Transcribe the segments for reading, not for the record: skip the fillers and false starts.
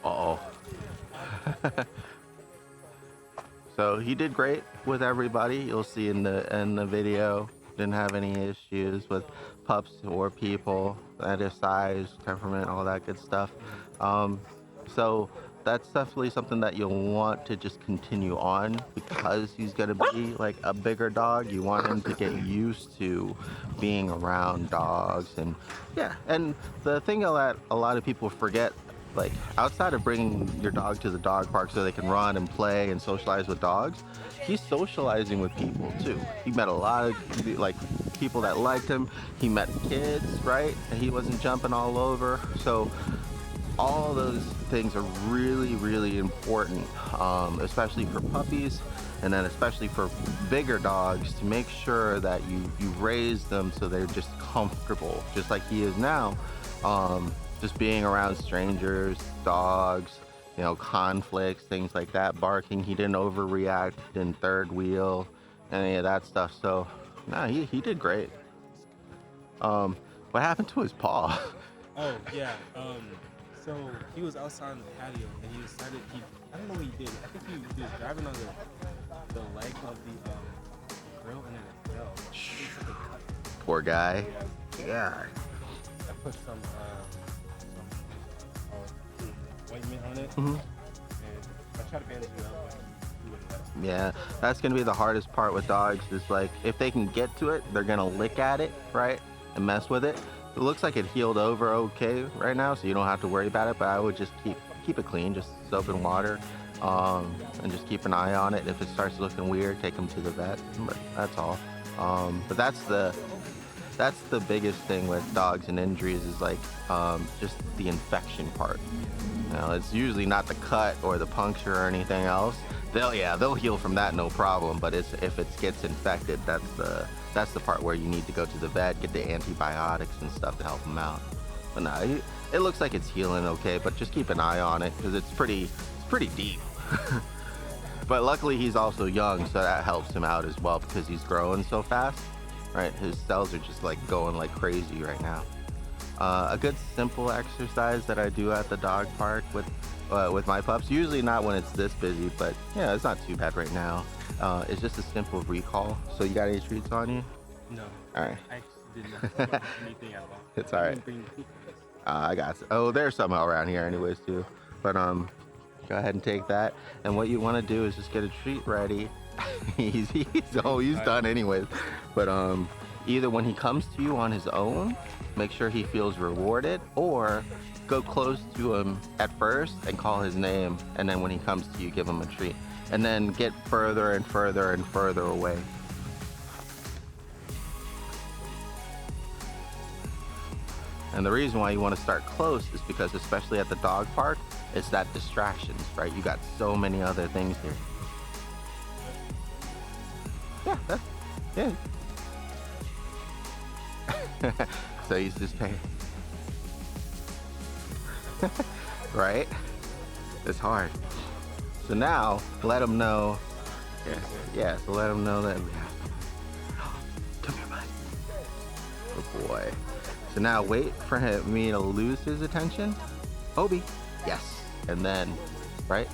Uh-oh. So he did great with everybody. You'll see in the video. Didn't have any issues with pups or people at his size, temperament, all that good stuff. So that's definitely something that you'll want to just continue on because he's gonna be like a bigger dog. You want him to get used to being around dogs, and yeah. And the thing that a lot of people forget, like outside of bringing your dog to the dog park so they can run and play and socialize with dogs, he's socializing with people too. He met a lot of like people that liked him. He met kids, right? And he wasn't jumping all over. So all those things are really, really important, especially for puppies, and then especially for bigger dogs, to make sure that you raise them so they're just comfortable, just like he is now. Just being around strangers, dogs, you know, conflicts, things like that, barking. He didn't overreact, didn't third wheel, any of that stuff. So, nah, he did great. What happened to his paw? Oh yeah. So he was outside on the patio and he decided I don't know what he did. I think he was driving on the leg of the grill and then it fell. It's like a cut. Poor guy. Yeah. I put some ointment on it, and I tried to bandage it up, but he wouldn't let it. Yeah, that's gonna be the hardest part with dogs, is like if they can get to it, they're gonna lick at it, right? And mess with it. It looks like it healed over okay right now, so you don't have to worry about it, but I would just keep it clean, just soap and water, and just keep an eye on it. If it starts looking weird, take them to the vet, but that's all. But that's the biggest thing with dogs and injuries, is like just the infection part. You know, it's usually not the cut or the puncture or anything else. They'll heal from that, no problem. But if it gets infected, that's the part where you need to go to the vet, get the antibiotics and stuff to help them out. But no, it looks like it's healing okay. But just keep an eye on it because it's pretty deep. But luckily he's also young, so that helps him out as well because he's growing so fast. Right, his cells are just like going like crazy right now. A good simple exercise that I do at the dog park with my pups, usually not when it's this busy, but yeah, it's not too bad right now. It's just a simple recall. So you got any treats on you? No. All right. I did not bring anything at all. It's all right. I didn't bring food for this. I got you. Oh, there's some around here anyways too. But go ahead and take that. And what you want to do is just get a treat ready. he's done anyways. But either when he comes to you on his own, make sure he feels rewarded, or go close to him at first and call his name, and then when he comes to you, give him a treat, and then get further and further and further away. And the reason why you want to start close is because, especially at the dog park, it's that distractions, right? You got so many other things here. Yeah. So he's just paying. Right? It's hard. So now, let him know. Yeah, so let him know that. Come here, bud. Good boy. So now wait for me to lose his attention. Obie. Yes. And then, right?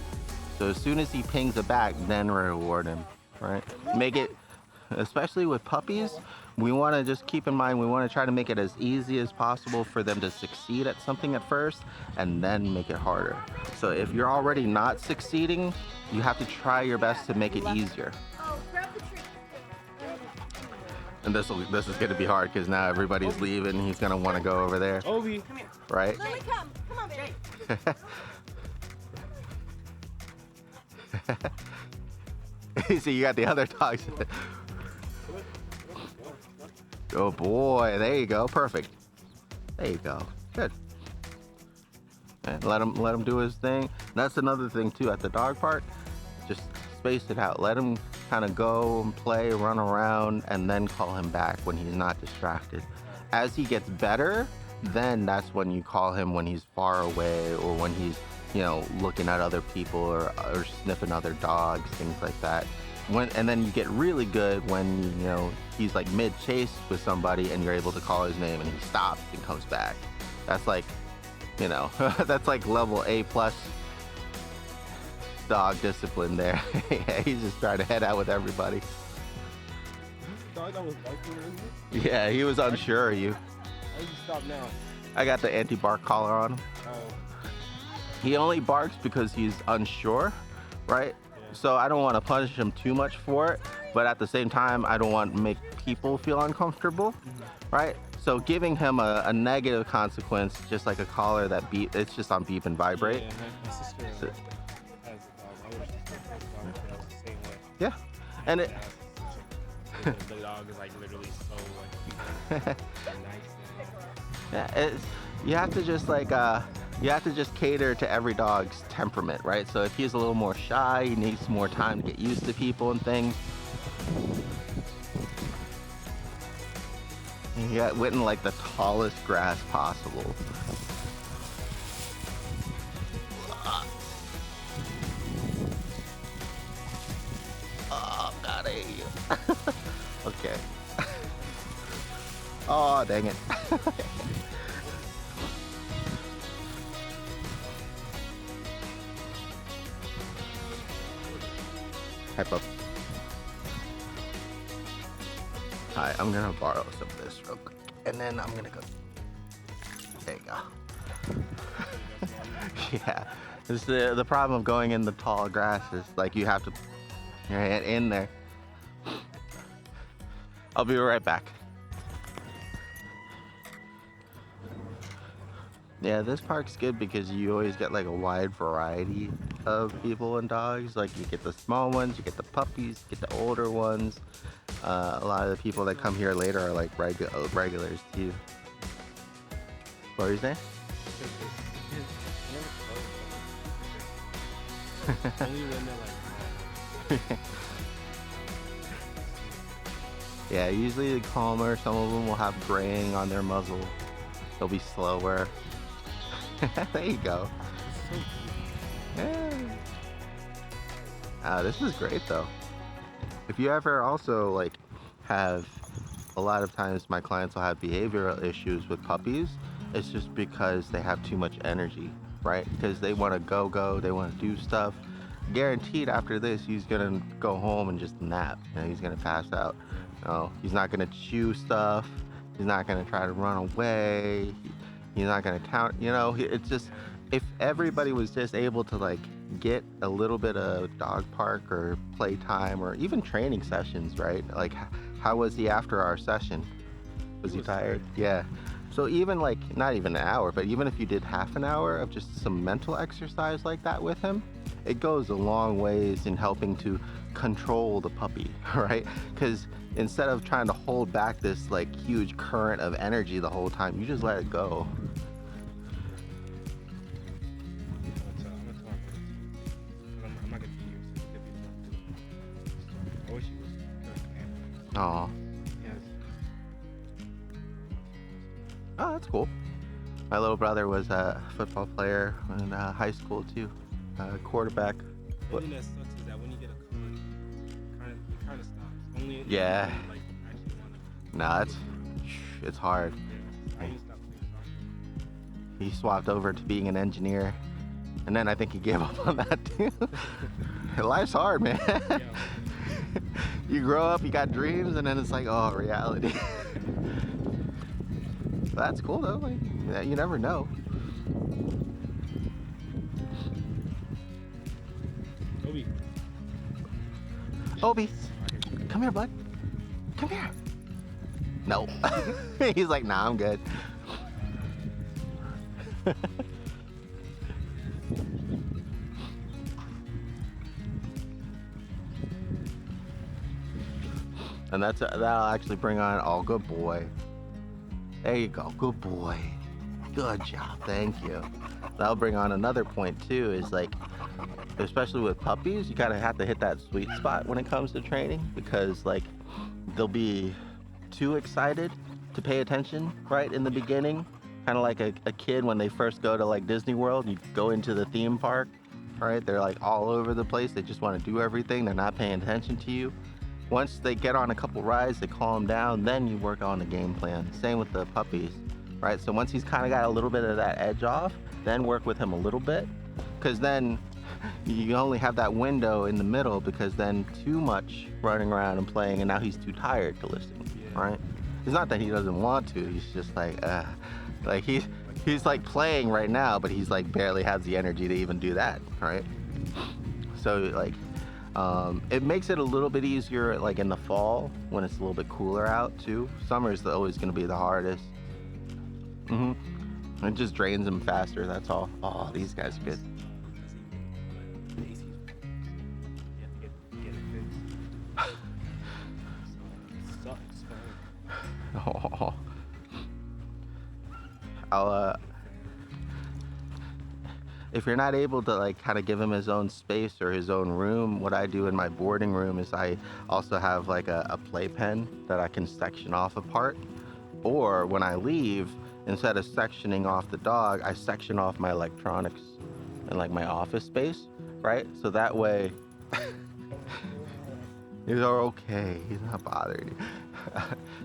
So as soon as he pings it back, then reward him, right? Make it, especially with puppies, we want to just keep in mind, we want to try to make it as easy as possible for them to succeed at something at first, and then make it harder. So if you're already not succeeding, you have to try your best to make it easier. Oh, grab the tree. And this is going to be hard because now everybody's leaving. He's going to want to go over there, Obie, Come here. right? Lily, come. Come on, baby. So you got the other dogs. Oh boy, there you go, perfect. There you go, good. And let him do his thing. That's another thing too at the dog park. Just space it out. Let him kind of go and play, run around, and then call him back when he's not distracted. As he gets better, then that's when you call him when he's far away, or when he's, you know, looking at other people, or sniffing other dogs, things like that. And then you get really good when, you know, he's like mid-chase with somebody and you're able to call his name and he stops and comes back. That's like you know, that's like level A plus dog discipline there. Yeah, he's just trying to head out with everybody. Dog that was barking earlier? Yeah, he was unsure of you. Why did you stop now? I got the anti-bark collar on him. Oh. He only barks because he's unsure, right? Yeah. So I don't want to punish him too much for it, but at the same time, I don't want to make people feel uncomfortable, right? So giving him a negative consequence, just like a collar that beep, it's just on beep and vibrate. Yeah, my sister has a dog. My older sister has a dog that was the same way. Yeah, and it. The dog is like literally so like nice. Yeah, it's, you have to just like you have to just cater to every dog's temperament, right? So if he's a little more shy, he needs more time to get used to people and things. He went in like the tallest grass possible. Oh, got it. Okay. Oh, dang it. Hi, pup. Hi, I'm gonna borrow some of this real quick, and then I'm gonna go. There you go. Yeah, it's the problem of going in the tall grass is like you have to put your hand in there. I'll be right back. Yeah, this park's good because you always get like a wide variety of people and dogs. Like you get the small ones, you get the puppies, you get the older ones. A lot of the people that come here later are like regulars too. What were you saying? Only when they're like. Yeah, usually the calmer. Some of them will have graying on their muzzle. They'll be slower. There you go. Yeah. This is great though. If you ever also like have, a lot of times my clients will have behavioral issues with puppies. It's just because they have too much energy, right? Because they want to go, they want to do stuff. Guaranteed after this, he's gonna go home and just nap. You know, he's gonna pass out. No, he's not gonna chew stuff. He's not gonna try to run away. He's not gonna count. You know, it's just, if everybody was just able to like get a little bit of dog park or playtime or even training sessions, right? Like, how was he after our session? Was he tired? Yeah. So even like, not even an hour, but even if you did half an hour of just some mental exercise like that with him, it goes a long ways in helping to control the puppy, right? Because instead of trying to hold back this like huge current of energy the whole time, you just let it go. I'm not gonna be here. I wish he was. Oh. Yes. Oh, that's cool. My little brother was a football player in high school too, quarterback. The thing that sucks is that when you get a con, it kind of stops. Only if Yeah. you, like, actually wanna. Nah, it's hard. Yeah, I stop playing soccer. He swapped over to being an engineer, and then I think he gave up on that too. Life's hard, man. Yeah. You grow up, you got dreams, and then it's like, oh, reality. That's cool though. Like, yeah, you never know. Obie. Obie, come here, bud. Come here. No. He's like, nah, I'm good. And that'll actually bring on, oh, good boy. There you go, good boy. Good job, thank you. That'll bring on another point too, is like, especially with puppies, you gotta have to hit that sweet spot when it comes to training, because like, they'll be too excited to pay attention right in the beginning. Kind of like a kid when they first go to like Disney World, you go into the theme park, right? They're like all over the place, they just wanna do everything, they're not paying attention to you. Once they get on a couple rides, they calm down, then you work on the game plan. Same with the puppies. right? So once he's kind of got a little bit of that edge off, then work with him a little bit, because then you only have that window in the middle, because then too much running around and playing, and now he's too tired to listen, right? It's not that he doesn't want to, he's just like he's like playing right now, but he's like barely has the energy to even do that, right? So like it makes it a little bit easier like in the fall when it's a little bit cooler out too. Summer is always going to be the hardest. It just drains them faster, that's all. Oh, these guys are good. Oh. I'll if you're not able to like kind of give him his own space or his own room, what I do in my boarding room is I also have like a playpen that I can section off apart. Or when I leave, instead of sectioning off the dog, I section off my electronics and like my office space, right? So that way, he's okay, he's not bothering you.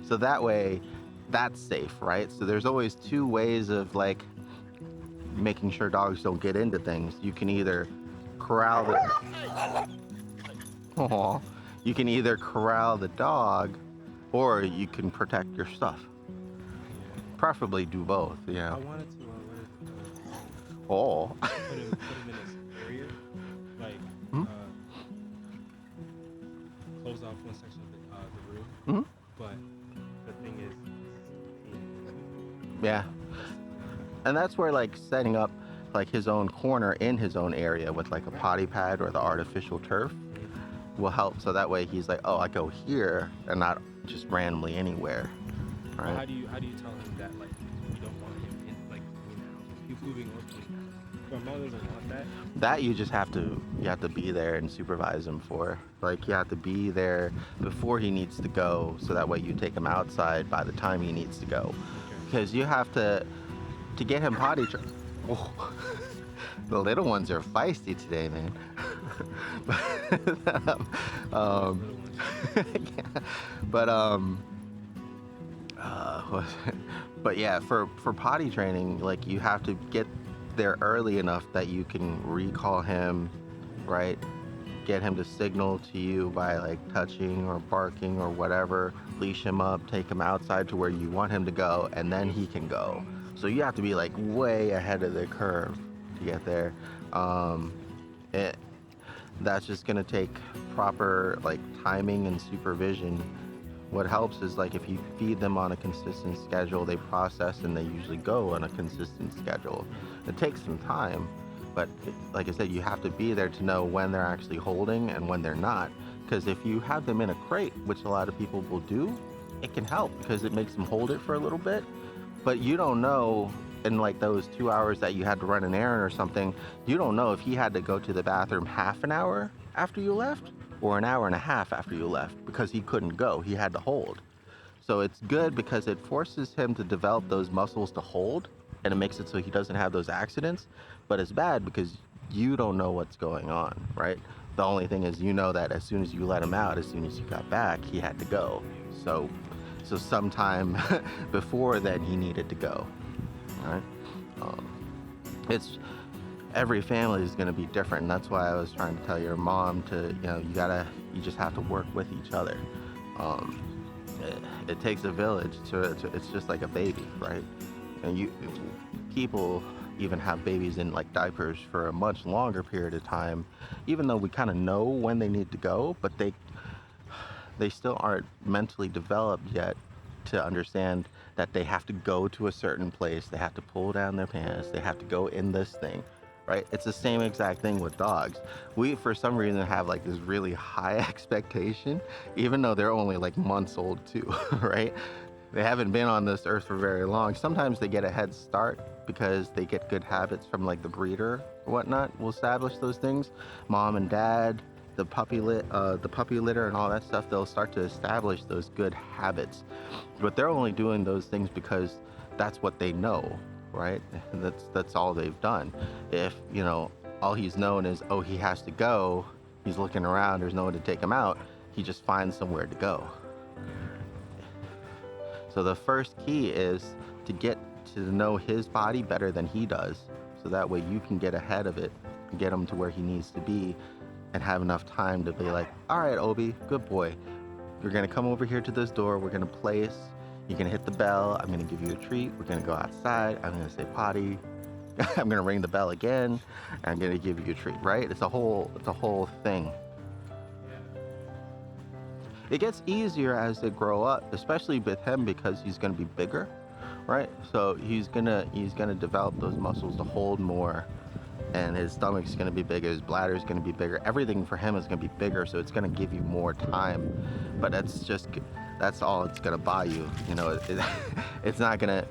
So that way, that's safe, right? So there's always two ways of like making sure dogs don't get into things. You can either corral you can either corral the dog, or you can protect your stuff. Preferably do both, you know. I wanted to Oh. put him in this area, like close off one section of the room. But the thing is, Yeah. And that's where like setting up like his own corner in his own area with like a potty pad or the artificial turf will help. So that way he's like, oh, I go here and not just randomly anywhere. Right? Well, how do you tell him that like you don't want him in like he's moving on? Your mother doesn't want that. That you have to be there and supervise him for. Like you have to be there before he needs to go, so that way you take him outside by the time he needs to go. Because you have to get him potty trained. Oh. The little ones are feisty today, man. But yeah, for potty training, like you have to get there early enough that you can recall him, right? Get him to signal to you by like touching or barking or whatever, leash him up, take him outside to where you want him to go, and then he can go. So you have to be like way ahead of the curve to get there. That's just gonna take proper like timing and supervision. What helps is like if you feed them on a consistent schedule, they process and they usually go on a consistent schedule. It takes some time, but like I said, you have to be there to know when they're actually holding and when they're not. Because if you have them in a crate, which a lot of people will do, it can help because it makes them hold it for a little bit. But you don't know in like those 2 hours that you had to run an errand or something, you don't know if he had to go to the bathroom half an hour after you left or an hour and a half after you left, because he couldn't go, he had to hold. So it's good because it forces him to develop those muscles to hold, and it makes it so he doesn't have those accidents. But it's bad because you don't know what's going on, right? The only thing is, you know that as soon as you let him out, as soon as you got back, he had to go. So sometime before then he needed to go, right? It's every family is going to be different, and that's why I was trying to tell your mom to, you just have to work with each other. It takes a village to it's just like a baby, right? And people even have babies in like diapers for a much longer period of time, even though we kind of know when they need to go, but they still aren't mentally developed yet to understand that they have to go to a certain place, they have to pull down their pants, they have to go in this thing, right? It's the same exact thing with dogs. We, for some reason, have like this really high expectation, even though they're only like months old too, right? They haven't been on this earth for very long. Sometimes they get a head start because they get good habits from like the breeder or whatnot will establish those things. Mom and dad, the puppy litter and all that stuff, they'll start to establish those good habits. But they're only doing those things because that's what they know, right? That's all they've done. If, all he's known is, oh, he has to go, he's looking around, there's no one to take him out, he just finds somewhere to go. So the first key is to get to know his body better than he does. So that way you can get ahead of it and get him to where he needs to be and have enough time to be like, all right, Obie, good boy. You're going to come over here to this door. We're going to place. You're going to hit the bell. I'm going to give you a treat. We're going to go outside. I'm going to say potty. I'm going to ring the bell again. I'm going to give you a treat, right? It's a whole thing. It gets easier as they grow up, especially with him because he's going to be bigger, right? So he's gonna develop those muscles to hold more, and his stomach's going to be bigger, his bladder's going to be bigger. Everything for him is going to be bigger, so it's going to give you more time. But that's all it's going to buy you. You know, it's not going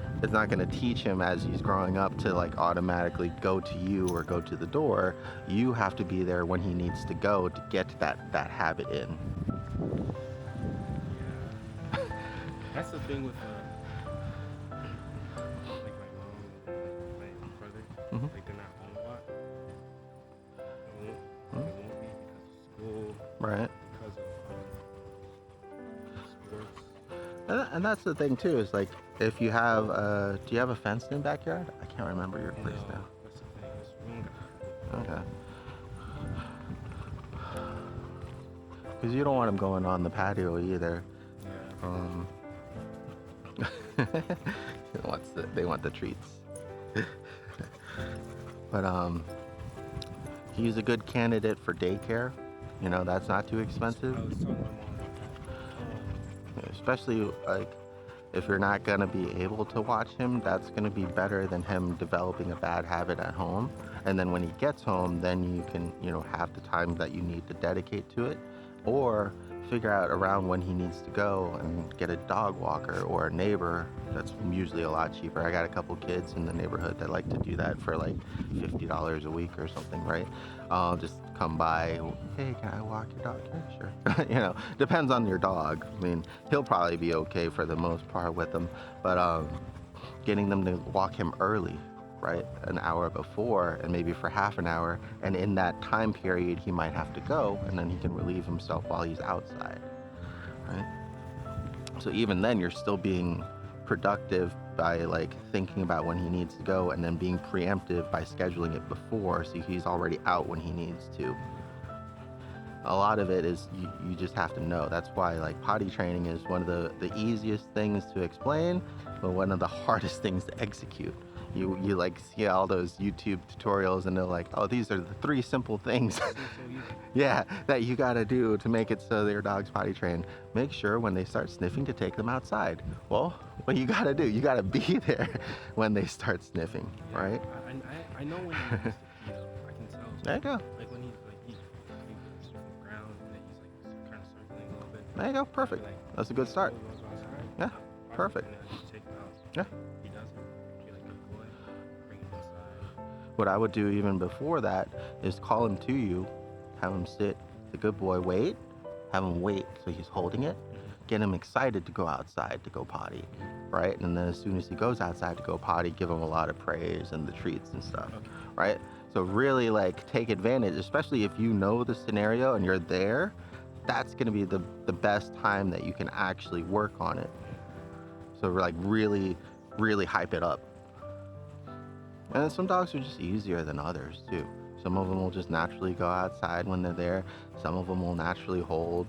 to teach him as he's growing up to like automatically go to you or go to the door. You have to be there when he needs to go to get that habit in. That's the thing with like my mom, like my brother, like they're not home a lot. They won't be because of school, Right. because of sports. And that's the thing too, is like if you have do you have a fenced-in backyard? I can't remember your place No, now. that's the thing. It's really Okay. Because you don't want them going on the patio either. yeah. They want the treats. But he's a good candidate for daycare. You know, that's not too expensive. I was telling my mom about that. Especially like if you're not gonna be able to watch him, that's gonna be better than him developing a bad habit at home. And then when he gets home, then you can, you know, have the time that you need to dedicate to it, or figure out around when he needs to go and get a dog walker or a neighbor. That's usually a lot cheaper. I got a couple kids in the neighborhood that like to do that for like $50 a week or something, right? I'll just come by, hey, can I walk your dog? Yeah, sure. You know, depends on your dog. I mean, he'll probably be okay for the most part with them, but getting them to walk him early, right? An hour before, and maybe for half an hour, and in that time period he might have to go, and then he can relieve himself while he's outside, right? So even then you're still being productive by like thinking about when he needs to go, and then being preemptive by scheduling it before, so he's already out when he needs to. A lot of it is you just have to know. That's why like potty training is one of the easiest things to explain, but one of the hardest things to execute. You like see all those YouTube tutorials and they're like, oh, these are the 3 simple things yeah, that you gotta do to make it so your dog's potty trained. Make sure when they start sniffing to take them outside. Well, what you gotta do, you gotta be there when they start sniffing, right? I know when he needs to pee though. I can tell. There you go. Like when he's from the ground and then he's like kind of circling a little bit. There you go, perfect. Like, That's a good start. he goes outside, Yeah, I'll perfect. just take him out. Yeah. He doesn't. Be like, good boy, bring him inside. What I would do even before that is call him to you, have him sit, the good boy, wait, have him wait so he's holding it, get him excited to go outside to go potty, right? And then as soon as he goes outside to go potty, give him a lot of praise and the treats and stuff, right? So really like take advantage, especially if you know the scenario and you're there, that's gonna be the best time that you can actually work on it. So like really, really hype it up. And then some dogs are just easier than others too. Some of them will just naturally go outside when they're there. Some of them will naturally hold.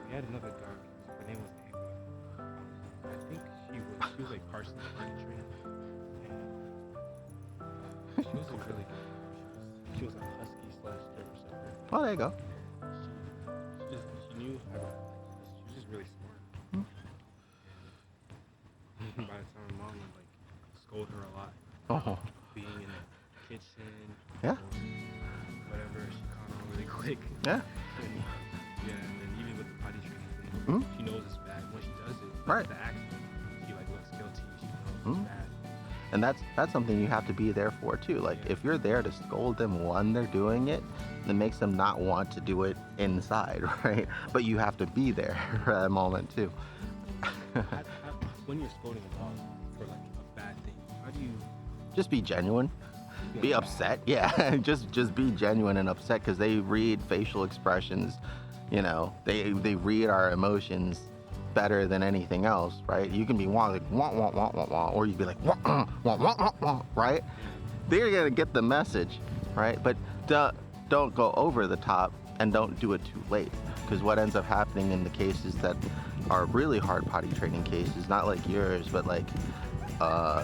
We had another dog. Her name was Ava. I think she was like partially potty trained. And she was a really good. She was a husky / German shepherd. Oh, there you go. She knew how to. She was just really smart. And by the time mom would like scold her a lot, Oh, being in the kitchen, Yeah. or whatever, she caught on really quick. yeah, And, yeah, and then even with the potty training thing, Mhm. she knows it's bad. When she does it, Right. the accident, she like looks guilty. She knows Mhm. it's bad. and that's something you have to be there for too. Like if you're there to scold them when they're doing it, it makes them not want to do it inside, right? But you have to be there for that moment too. When you're scolding a dog for like a bad thing, how do you? Just be genuine. Be upset, yeah. just be genuine and upset, because they read facial expressions. You know, they read our emotions, better than anything else, right? You can be like wah wah wah wah wah, or you'd be like wah wah wah wah wah, right? They're gonna get the message, right? But don't go over the top and don't do it too late, because what ends up happening in the cases that are really hard potty training cases, not like yours, but like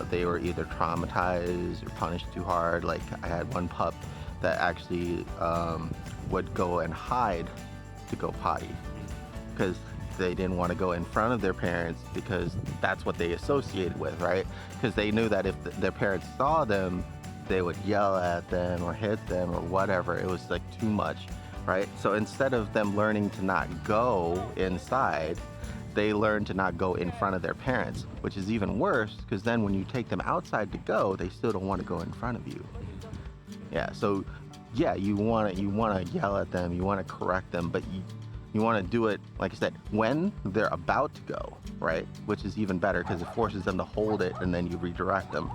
they were either traumatized or punished too hard. Like I had one pup that actually would go and hide to go potty because they didn't want to go in front of their parents, because that's what they associated with, right? Because they knew that if their parents saw them, they would yell at them or hit them or whatever. It was like too much, right? So instead of them learning to not go inside, they learn to not go in front of their parents, which is even worse, because then when you take them outside to go, they still don't want to go in front of you. Yeah, so yeah, you want to yell at them, you want to correct them, but you want to do it, like I said, when they're about to go, right? Which is even better because it forces them to hold it and then you redirect them.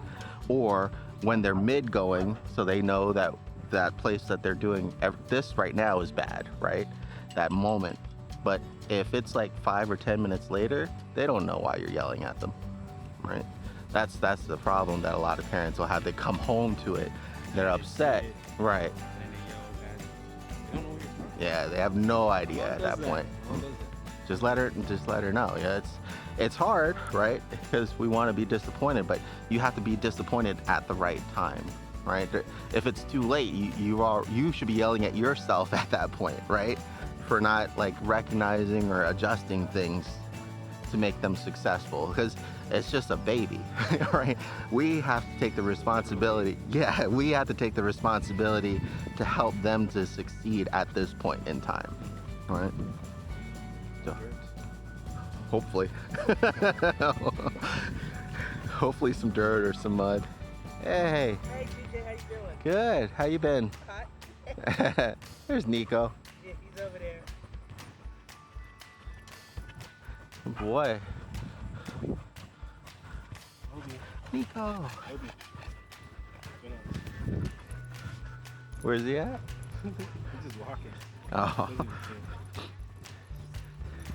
Or when they're mid going, so they know that that place that they're doing this right now is bad, right? That moment. But if it's like 5 or 10 minutes later, they don't know why you're yelling at them, right? That's the problem that a lot of parents will have. They come home to it, they're upset, right? Yeah, they have no idea at that point. Just let her know. Yeah, it's hard, right? Because we want to be disappointed, but you have to be disappointed at the right time, right? If it's too late, you should be yelling at yourself at that point, right? For not like recognizing or adjusting things to make them successful, because it's just a baby, right? We have to take the responsibility. Yeah, we have to take the responsibility to help them to succeed at this point in time, right? So, hopefully, hopefully some dirt or some mud. Hey. Hey, TJ, how you doing? Good. How you been? Hot? There's Nico. Yeah, he's over there. Boy. Obie. Nico. Obie. Where's he at? He's just walking. Oh.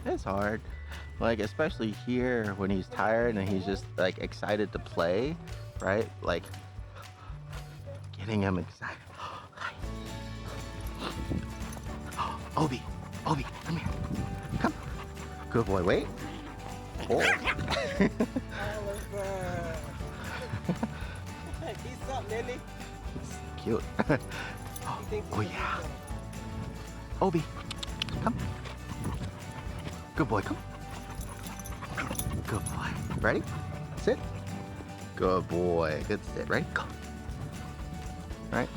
It's hard. Like, especially here when he's tired and he's just like excited to play, right? Like getting him excited. Obie, come here. Come. Good boy, wait. Oh. Oliver. He's something, isn't he? Cute. He thinks Oh he's yeah. something. Obie, come. Good boy, come. Good boy. Ready? Sit. Good boy. Good sit. Ready? Go. Right?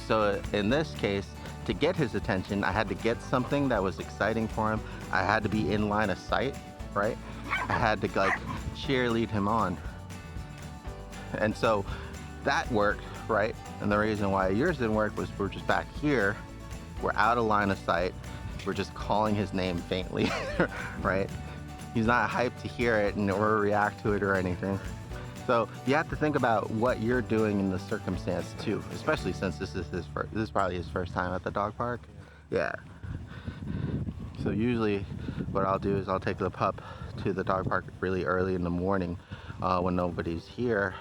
So in this case, to get his attention, I had to get something that was exciting for him. I had to be in line of sight, right? I had to like cheerlead him on. And so that worked, right? And the reason why yours didn't work was we're just back here. We're out of line of sight. We're just calling his name faintly, right? He's not hyped to hear it or react to it or anything. So you have to think about what you're doing in the circumstance too, especially since this is probably his first time at the dog park. Yeah. So usually what I'll do is I'll take the pup to the dog park really early in the morning when nobody's here,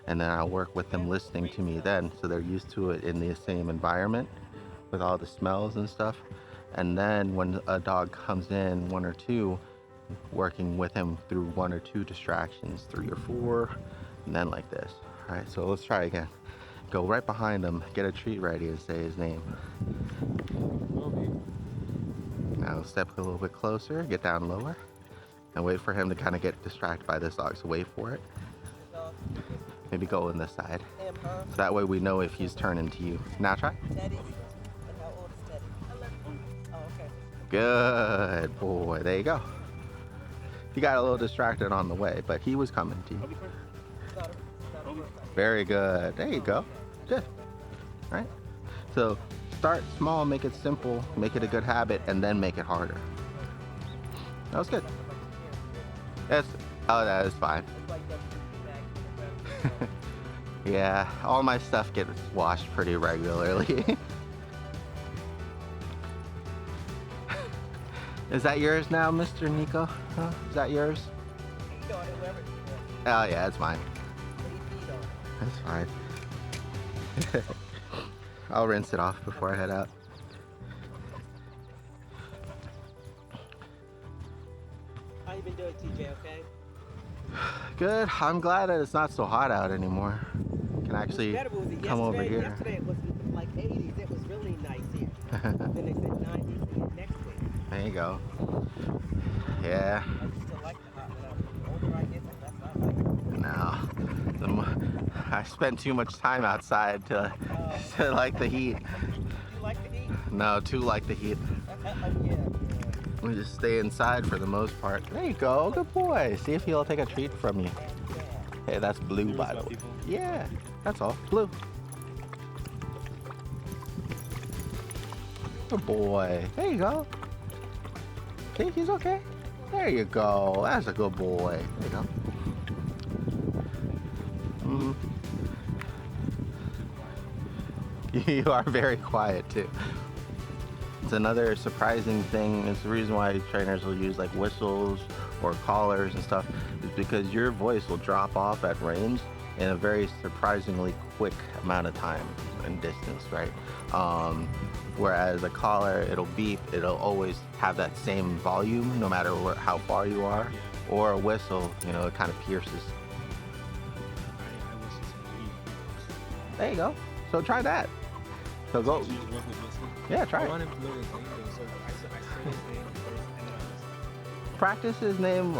and then I'll work with them listening to me then, so they're used to it in the same environment with all the smells and stuff. And then when a dog comes in, 1 or 2, working with him through 1 or 2 distractions, 3 or 4, and then like this. All right, so let's try again. Go right behind him, get a treat ready, and say his name. Obie. Now step a little bit closer, get down lower, and wait for him to kind of get distracted by this dog. So wait for it. Maybe go on this side. Him, huh? So that way we know if he's turning to you. Now try. Teddy? And how old is Teddy? 11. Oh, okay. Good boy. There you go. He got a little distracted on the way, but he was coming to you. Obie, come. It's not a first time. Very good. There you go. Good. Right? So start small, make it simple, make it a good habit, and then make it harder. That was good. That is fine. It's like that bag in the back. Yeah, all my stuff gets washed pretty regularly. Is that yours now, Mr. Nico? Huh? Is that yours? Feed on it, whoever. Oh yeah, it's mine. Feed on it. That's fine. I'll rinse it off before I head out. How you been doing, TJ? Okay. Good. I'm glad that it's not so hot out anymore. Can actually Better was it come over here. Yesterday it was like 80s. It was really nice here. Then they said 90s again next week. There you go. Yeah. I used to like the hot weather. The older I get, the less I like it. No. I spent too much time outside to like the heat. You like the heat? No, too like the heat. Yeah. We just stay inside for the most part. There you go. Good boy. See if he'll take a treat from you. Hey, that's Blue, Curious by the about way. people. Yeah, that's all. Blue. Good boy. There you go. See, he's okay. There you go. That's a good boy. There you go. You are very quiet too. It's another surprising thing. It's the reason why trainers will use like whistles or collars and stuff, is because your voice will drop off at range in a very surprisingly quick amount of time and distance, right? Whereas a collar, it'll beep, it'll always have that same volume no matter how far you are. Yeah. Or a whistle, you know, it kind of pierces. I wish it's a There you go. So try that. So go. You just work with Wilson. Yeah, try I it. want him to know his name though, so I say his name first and then I listen. Practice his name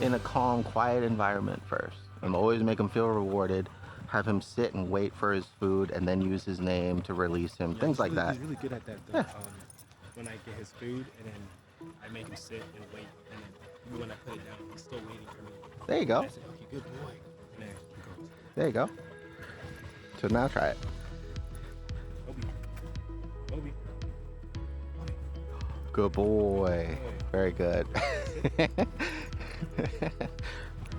in a calm, quiet environment first. And always make him feel rewarded. Have him sit and wait for his food and then use his name to release him. Yeah, Things like he's that. really good at that though. Yeah. When I get his food and then I make him sit and wait, and then when I put it down, he's still waiting for me. There you go. And I say, okay, good boy. And then he goes, There you go. So now try it. Obie. Obie. Obie. Good boy. Very good.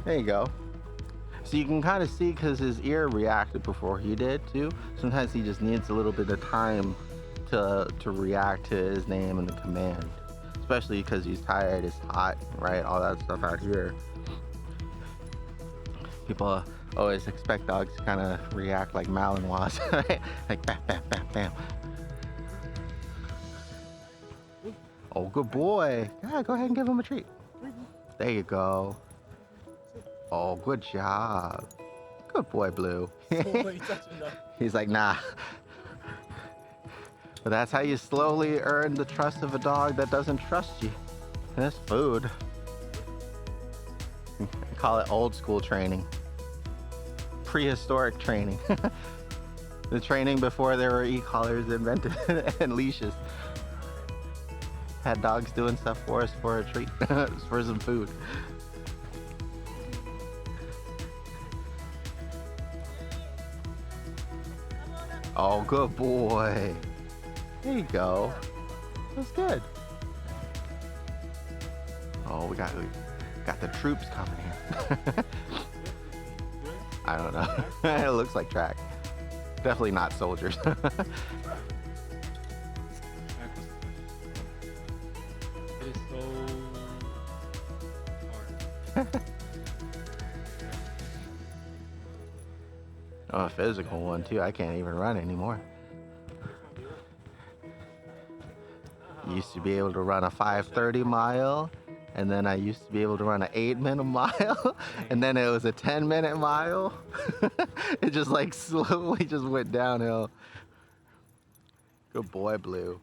There you go. So you can kind of see because his ear reacted before he did too. Sometimes he just needs a little bit of time to react to his name and the command. Especially because he's tired, it's hot, right? All that stuff out here. People always expect dogs to kind of react like Malinois, right? Like bam, bam, bam, bam. Oh, good boy. Yeah, go ahead and give him a treat. There you go. Oh, good job. Good boy, Blue. He's like, nah. But that's how you slowly earn the trust of a dog that doesn't trust you. And it's food. I call it old school training. Prehistoric training. The training before there were e-collars invented and leashes. Had dogs doing stuff for us for a treat, for some food. Oh, good boy. There you go. That's good. Oh, we got the troops coming here. I don't know. It looks like track. Definitely not soldiers. It is so hard. Oh, a physical one too. I can't even run anymore. Used to be able to run a 5:30 mile, and then I used to be able to run an 8-minute mile, and then it was a 10-minute mile. It just like slowly just went downhill. Good boy, Blue.